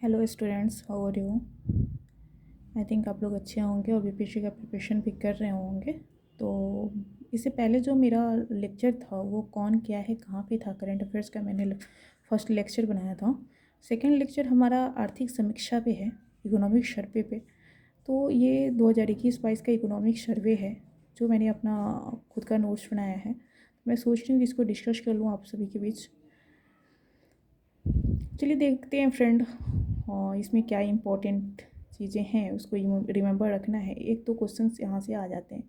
Hello students, how are you? I think आप लोग अच्छे होंगे और बीपीएससी का प्रिपरेशन भी कर रहे होंगे। तो इससे पहले जो मेरा लेक्चर था वो कौन क्या है कहाँ पे था, करंट अफेयर्स का मैंने फर्स्ट लेक्चर बनाया था। सेकंड लेक्चर हमारा आर्थिक समीक्षा पे है, इकोनॉमिक सर्वे पे। तो ये 2021-22 का इकोनॉमिक सर्वे है जो मैंने अपना खुद का नोट्स बनाया है। मैं सोच रही हूँ कि इसको डिस्कस कर लूँ आप सभी के बीच। चलिए देखते हैं फ्रेंड, और इसमें क्या इम्पोर्टेंट चीज़ें हैं उसको रिमेंबर रखना है। एक तो क्वेश्चंस यहाँ से आ जाते हैं।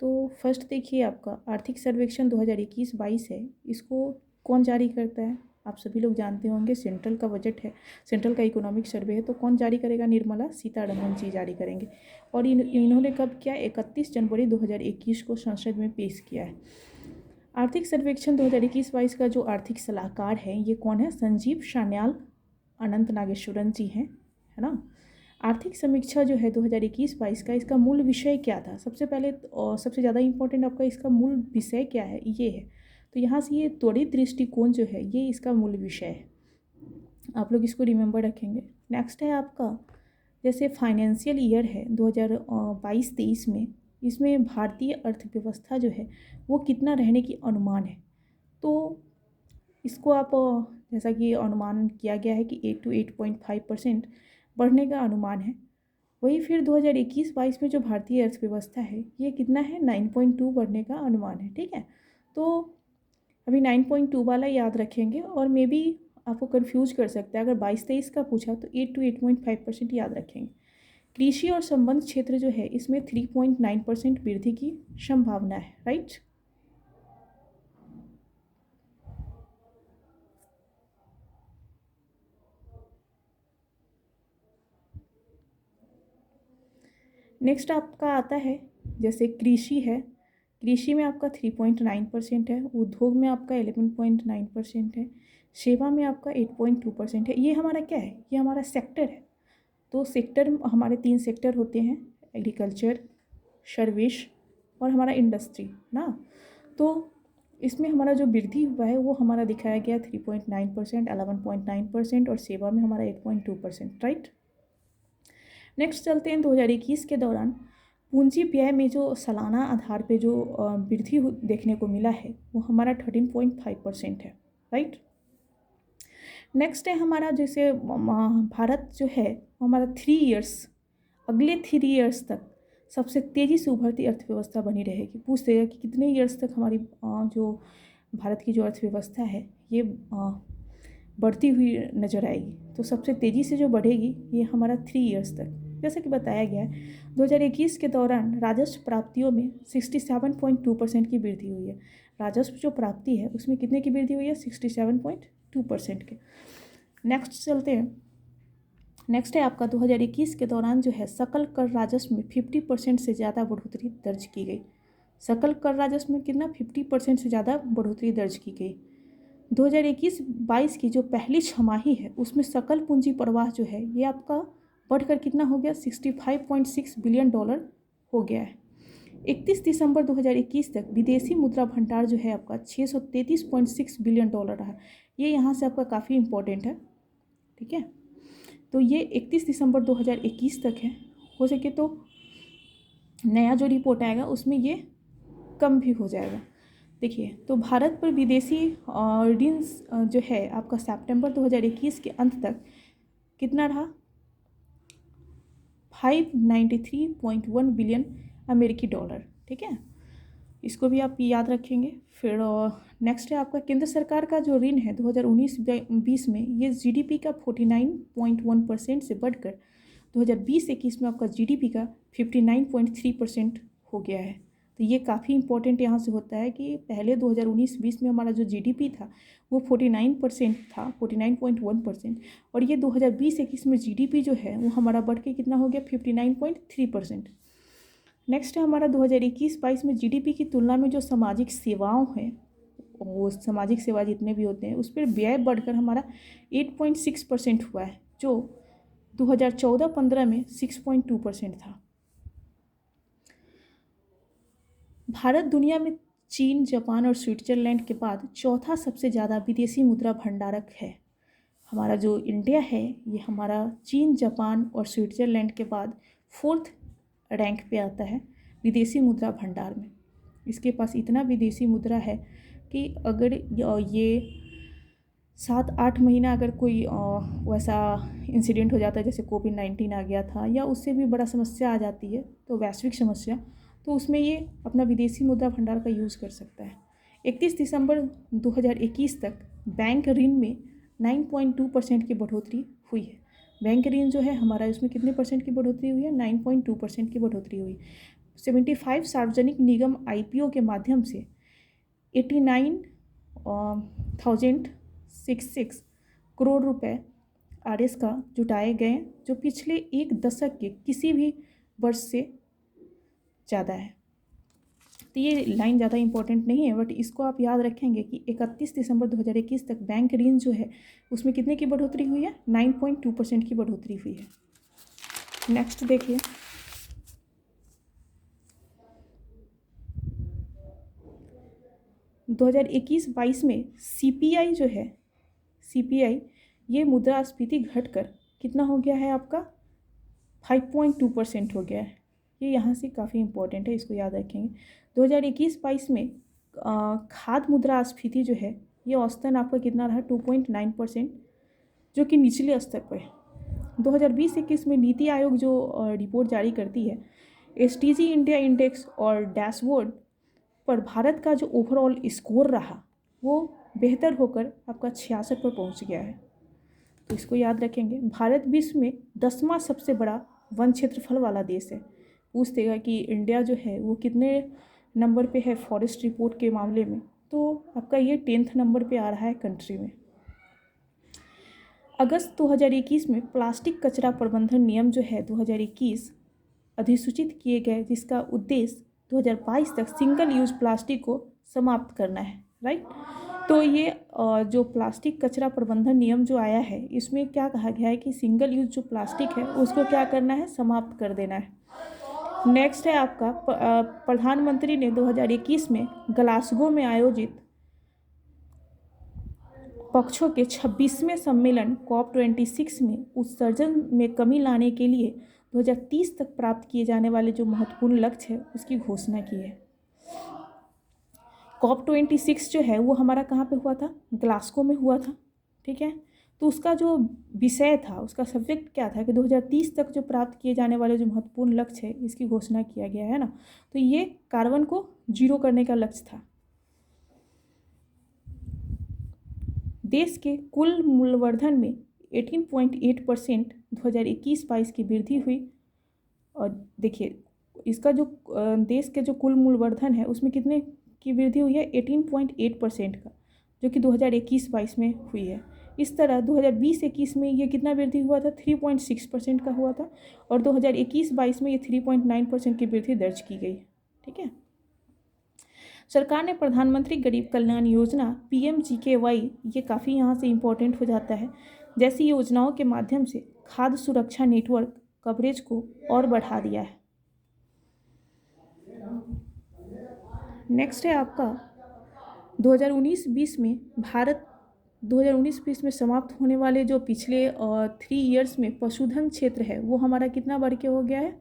तो फर्स्ट देखिए, आपका आर्थिक सर्वेक्षण 2021-22 है। इसको कौन जारी करता है? आप सभी लोग जानते होंगे, सेंट्रल का बजट है, सेंट्रल का इकोनॉमिक सर्वे है। तो कौन जारी करेगा? निर्मला सीतारमण जी जारी करेंगे। और इन्होंने कब किया? 31 जनवरी 2021 को संसद में पेश किया है। आर्थिक सर्वेक्षण 2021-22 का जो आर्थिक सलाहकार है ये कौन है? संजीव सान्याल अनंत नागेश्वरन जी हैं, है ना। आर्थिक समीक्षा जो है 2021-22 का, इसका मूल विषय क्या था? सबसे पहले और सबसे ज़्यादा इम्पोर्टेंट आपका इसका मूल विषय क्या है ये है। तो यहाँ से ये त्वरित दृष्टिकोण जो है ये इसका मूल विषय है। आप लोग इसको रिमेंबर रखेंगे। नेक्स्ट है आपका, जैसे फाइनेंशियल ईयर है 2022-23 में, इसमें भारतीय अर्थव्यवस्था जो है वो कितना रहने की अनुमान है। तो इसको आप जैसा कि अनुमान किया गया है कि 8 to 8.5% बढ़ने का अनुमान है। वही फिर 2021-22 में जो भारतीय अर्थव्यवस्था है ये कितना है? 9.2 बढ़ने का अनुमान है। ठीक है, तो अभी 9.2 वाला याद रखेंगे, और मे बी आपको कंफ्यूज कर सकता है। अगर 22-23 का पूछा तो 8 to 8.5% याद रखेंगे। कृषि और संबंध क्षेत्र जो है इसमें 3.9% वृद्धि की संभावना है, राइट। नेक्स्ट आपका आता है, जैसे कृषि है, कृषि में आपका 3.9% है, उद्योग में आपका 11.9% है, सेवा में आपका 8.2% है। ये हमारा क्या है? ये हमारा सेक्टर है। तो सेक्टर हमारे 3 सेक्टर होते हैं, एग्रीकल्चर, सर्विस और हमारा इंडस्ट्री ना। तो इसमें हमारा जो वृद्धि हुआ है वो हमारा दिखाया गया 3.9%, 11.9%, और सेवा में हमारा 8.2%, राइट। नेक्स्ट चलते हैं, 2021 के दौरान पूंजी व्यय में जो सालाना आधार पे जो वृद्धि देखने को मिला है वो हमारा 13.5% है, राइट। नेक्स्ट है हमारा, जैसे भारत जो है वो हमारा 3 इयर्स, अगले 3 इयर्स तक सबसे तेज़ी से उभरती अर्थव्यवस्था बनी रहेगी। पूछते हैं कि कितने ईयर्स तक हमारी जो भारत की जो अर्थव्यवस्था है ये बढ़ती हुई नज़र आएगी। तो सबसे तेज़ी से जो बढ़ेगी ये हमारा 3 इयर्स तक। जैसे कि बताया गया है 2021 के दौरान राजस्व प्राप्तियों में 67.2% की वृद्धि हुई है। राजस्व जो प्राप्ति है उसमें कितने की वृद्धि हुई है? 67.2% के। नेक्स्ट चलते हैं। नेक्स्ट है आपका 2021 के दौरान जो है सकल कर राजस्व में 50% से ज़्यादा बढ़ोतरी दर्ज की गई। सकल कर राजस्व में कितना? 50% से ज़्यादा बढ़ोतरी दर्ज की गई। 2021-22 की जो पहली छमाही है उसमें सकल पूंजी प्रवाह जो है ये आपका बढ़कर कितना हो गया? $65.6 बिलियन हो गया है। 31 दिसंबर 2021 तक विदेशी मुद्रा भंडार जो है आपका $633.6 बिलियन रहा। ये यहाँ से आपका काफ़ी इम्पोर्टेंट है, ठीक है। तो ये 31 दिसंबर 2021 तक है। हो सके तो नया जो रिपोर्ट आएगा उसमें ये कम भी हो जाएगा। देखिए, तो भारत पर विदेशी ऋण जो है आपका सितंबर 2021 के अंत तक कितना रहा? 593.1 बिलियन अमेरिकी डॉलर, ठीक है। इसको भी आप याद रखेंगे। फिर नेक्स्ट है आपका केंद्र सरकार का जो ऋण है 2019-20 में ये जीडीपी का 49.1% से बढ़कर 2020-21 में आपका जीडीपी का 59.3% हो गया है। तो ये काफ़ी इंपॉर्टेंट यहाँ से होता है कि पहले 2019-20 में हमारा जो जीडीपी था वो 49% था, 49.1%, और ये 2020-21 में जीडीपी जो है वो हमारा बढ़ के कितना हो गया? 59.3%। नेक्स्ट है हमारा 2021-22 में जीडीपी की तुलना में जो सामाजिक सेवाओं हैं, वो सामाजिक सेवा जितने भी होते हैं उस पर व्यय बढ़कर हमारा 8.6% हुआ है, जो 2014-15 में 6.2% था। भारत दुनिया में चीन, जापान और स्विट्जरलैंड के बाद चौथा सबसे ज़्यादा विदेशी मुद्रा भंडारक है। हमारा जो इंडिया है ये हमारा चीन, जापान और स्विट्ज़रलैंड के बाद 4th रैंक पे आता है विदेशी मुद्रा भंडार में। इसके पास इतना विदेशी मुद्रा है कि अगर ये 7-8 महीना अगर कोई वैसा इंसिडेंट हो जाता है जैसे कोविड-19 आ गया था या उससे भी बड़ा समस्या आ जाती है तो वैश्विक समस्या, तो उसमें ये अपना विदेशी मुद्रा भंडार का यूज़ कर सकता है। 31 दिसंबर 2021 तक बैंक ऋण में 9.2% की बढ़ोतरी हुई है। बैंक ऋण जो है हमारा इसमें कितने परसेंट की बढ़ोतरी हुई है? 9.2% की बढ़ोतरी हुई। 75 सार्वजनिक निगम IPO के माध्यम से 89,066 करोड़ रुपए RS का जुटाए गए जो पिछले एक दशक के किसी भी वर्ष से ज़्यादा है। तो ये लाइन ज़्यादा इंपॉर्टेंट नहीं है, बट इसको आप याद रखेंगे कि 31 दिसंबर 2021 तक बैंक ऋण जो है उसमें कितने की बढ़ोतरी हुई है? 9.2% की बढ़ोतरी हुई है। नेक्स्ट देखिए, दो 2021-22 में CPI जो है, CPI ये मुद्रास्फीति घटकर कितना हो गया है आपका? 5.2% हो गया है। ये यहाँ से काफ़ी इंपॉर्टेंट है, इसको याद रखेंगे। 2021-22 में खाद्य मुद्रास्फीति जो है ये औसतन आपका कितना रहा? 2.9%, जो कि निचले स्तर पर है। 2020-21 में नीति आयोग जो रिपोर्ट जारी करती है, SDG इंडिया इंडेक्स और डैशबोर्ड पर भारत का जो ओवरऑल स्कोर रहा वो बेहतर होकर आपका 66 पर पहुंच गया है। तो इसको याद रखेंगे। भारत विश्व में 10वां सबसे बड़ा वन क्षेत्रफल वाला देश है। पूछ देगा कि इंडिया जो है वो कितने नंबर पे है फॉरेस्ट रिपोर्ट के मामले में, तो आपका ये 10th नंबर पे आ रहा है कंट्री में। अगस्त 2021 में प्लास्टिक कचरा प्रबंधन नियम जो है 2021 अधिसूचित किए गए, जिसका उद्देश्य 2022 तक सिंगल यूज प्लास्टिक को समाप्त करना है, राइट। तो ये जो प्लास्टिक कचरा प्रबंधन नियम जो आया है इसमें क्या कहा गया है कि सिंगल यूज जो प्लास्टिक है उसको क्या करना है? समाप्त कर देना है। नेक्स्ट है आपका प्रधानमंत्री ने 2021 में ग्लासगो में आयोजित पक्षों के 26वें सम्मेलन COP26 में उत्सर्जन में कमी लाने के लिए 2030 तक प्राप्त किए जाने वाले जो महत्वपूर्ण लक्ष्य है उसकी घोषणा की है। COP26 जो है वो हमारा कहाँ पे हुआ था? ग्लासगो में हुआ था, ठीक है। तो उसका जो विषय था, उसका सब्जेक्ट क्या था कि 2030 तक जो प्राप्त किए जाने वाले जो महत्वपूर्ण लक्ष्य है इसकी घोषणा किया गया है ना। तो ये कार्बन को 0 करने का लक्ष्य था। देश के कुल मूल्यवर्धन में 18.8% 2021-22 की वृद्धि हुई। और देखिए इसका जो देश के जो कुल मूल्यवर्धन है उसमें कितने की वृद्धि हुई है? 18.8% का, जो कि 2021-22 में हुई है। इस तरह 2020-21 में ये कितना वृद्धि हुआ था? 3.6% का हुआ था, और 2021-22 में ये 3.9% की वृद्धि दर्ज की गई, ठीक है। सरकार ने प्रधानमंत्री गरीब कल्याण योजना PMGKY, ये काफ़ी यहाँ से इम्पोर्टेंट हो जाता है, जैसी योजनाओं के माध्यम से खाद्य सुरक्षा नेटवर्क कवरेज को और बढ़ा दिया है। नेक्स्ट है आपका 2019-20 में भारत 2019-20 में समाप्त होने वाले जो पिछले 3 ईयर्स में पशुधन क्षेत्र है वो हमारा कितना बढ़ के हो गया है?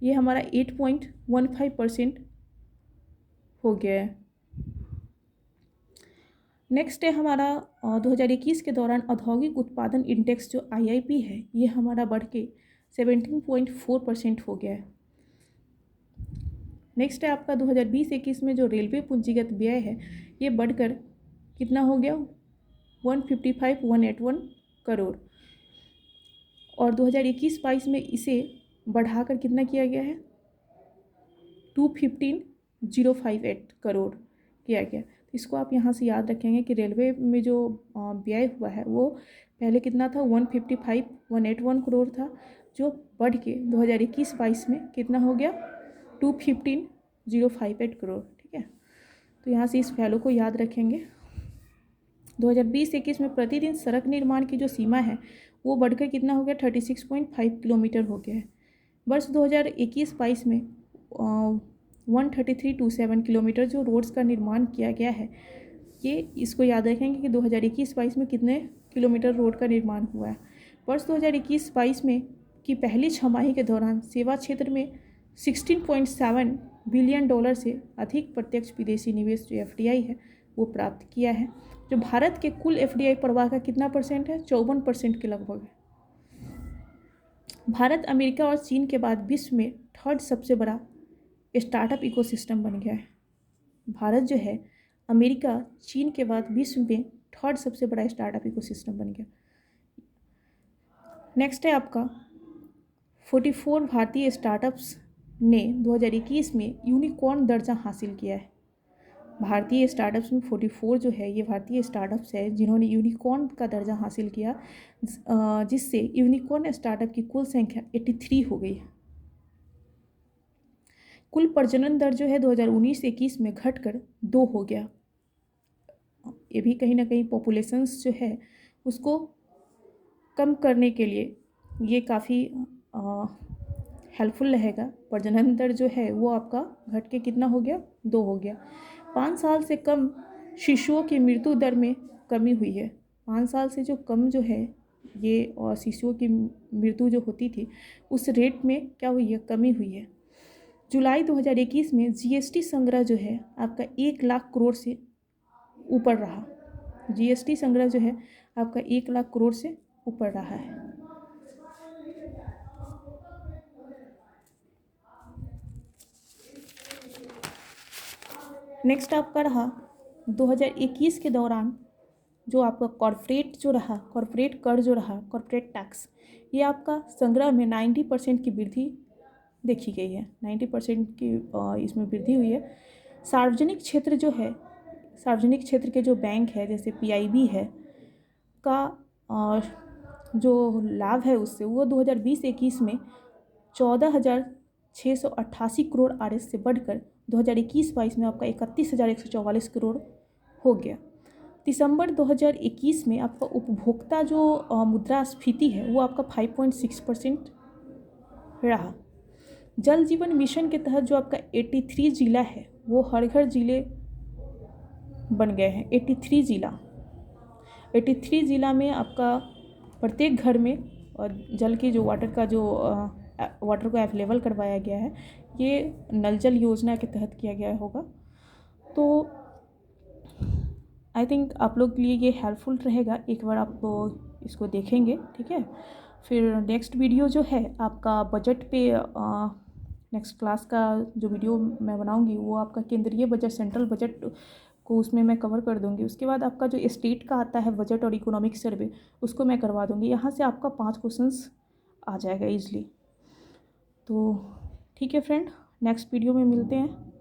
ये हमारा 8.15% हो गया है। नेक्स्ट है हमारा 2021 के दौरान औद्योगिक उत्पादन इंडेक्स जो IIP है ये हमारा बढ़ के 17.4% हो गया है। नेक्स्ट है आपका 2020-21 में जो रेलवे पूंजीगत व्यय है ये बढ़कर कितना हो गया? 155,181 करोड़, और 2021-22 में इसे बढ़ाकर कितना किया गया है? 215,058 करोड़ किया गया। तो इसको आप यहाँ से याद रखेंगे कि रेलवे में जो व्यय हुआ है वो पहले कितना था? 155,181 करोड़ था, जो बढ़ के 2021-22 में कितना हो गया? 215,058 करोड़, ठीक है। तो यहाँ से इस वैल्यू को याद रखेंगे। 2020-21 में प्रतिदिन सड़क निर्माण की जो सीमा है वो बढ़कर कितना हो गया? 36.5 किलोमीटर हो गया है। वर्ष 2021-22 में 133.27 किलोमीटर जो रोड्स का निर्माण किया गया है, ये इसको याद रखेंगे कि 2021-22 में कितने किलोमीटर रोड का निर्माण हुआ है। वर्ष 2021-22 में की पहली छमाही के दौरान सेवा क्षेत्र में 16.7 बिलियन डॉलर से अधिक प्रत्यक्ष विदेशी निवेश जो FDI है वो प्राप्त किया है, जो भारत के कुल FDI प्रवाह का कितना परसेंट है, 54% के लगभग है। भारत अमेरिका और चीन के बाद विश्व में थर्ड सबसे बड़ा स्टार्टअप इकोसिस्टम बन गया है। भारत जो है अमेरिका चीन के बाद विश्व में थर्ड सबसे बड़ा स्टार्टअप इकोसिस्टम बन गया। नेक्स्ट है आपका 44 भारतीय स्टार्टअप्स ने 2021 में यूनिकॉर्न दर्जा हासिल किया है। भारतीय स्टार्टअप्स में 44 जो है ये भारतीय स्टार्टअप्स है जिन्होंने यूनिकॉर्न का दर्जा हासिल किया, जिससे यूनिकॉर्न स्टार्टअप की कुल संख्या 83 हो गई है। कुल प्रजनन दर जो है 2019-21 में घटकर 2 हो गया। ये भी कहीं ना कहीं पॉपुलेशंस जो है उसको कम करने के लिए ये काफ़ी हेल्पफुल रहेगा। प्रजनन दर जो है वो आपका घट के कितना हो गया, 2 हो गया। 5 साल से कम शिशुओं की मृत्यु दर में कमी हुई है। 5 साल से जो कम जो है ये और शिशुओं की मृत्यु जो होती थी उस रेट में क्या हुई है, कमी हुई है। जुलाई 2021 में GST संग्रह जो है आपका 1 लाख करोड़ से ऊपर रहा। GST संग्रह जो है आपका 1 लाख करोड़ से ऊपर रहा है। नेक्स्ट आपका रहा 2021 के दौरान जो आपका कॉर्पोरेट जो रहा, कॉर्पोरेट कर जो रहा, कॉर्पोरेट टैक्स, ये आपका संग्रह में 90% की वृद्धि देखी गई है। 90% की इसमें वृद्धि हुई है। सार्वजनिक क्षेत्र जो है, सार्वजनिक क्षेत्र के जो बैंक है जैसे PIB है का जो लाभ है उससे वो 2020-21 में 14,688 करोड़ RS से बढ़कर 2021-22 में आपका 31,144 करोड़ हो गया। दिसंबर 2021 में आपका उपभोक्ता जो मुद्रास्फीति है वो आपका 5.6% रहा। जल जीवन मिशन के तहत जो आपका 83 जिला है वो हर घर जिले बन गए हैं। 83 जिला में आपका प्रत्येक घर में और जल की जो वाटर को अवेलेबल करवाया गया है। ये नल जल योजना के तहत किया गया होगा। तो आई थिंक आप लोग के लिए ये हेल्पफुल रहेगा। एक बार आप इसको देखेंगे, ठीक है। फिर नेक्स्ट वीडियो जो है आपका बजट पे नेक्स्ट क्लास का जो वीडियो मैं बनाऊंगी वो आपका केंद्रीय बजट, सेंट्रल बजट को उसमें मैं कवर कर दूंगी। उसके बाद आपका जो स्टेट का आता है बजट और इकोनॉमिक सर्वे उसको मैं करवा दूंगी। यहाँ से आपका 5 क्वेश्चंस आ जाएगा ईजिली। तो ठीक है फ्रेंड, नेक्स्ट वीडियो में मिलते हैं।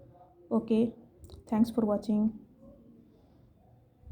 Okay, thanks for watching.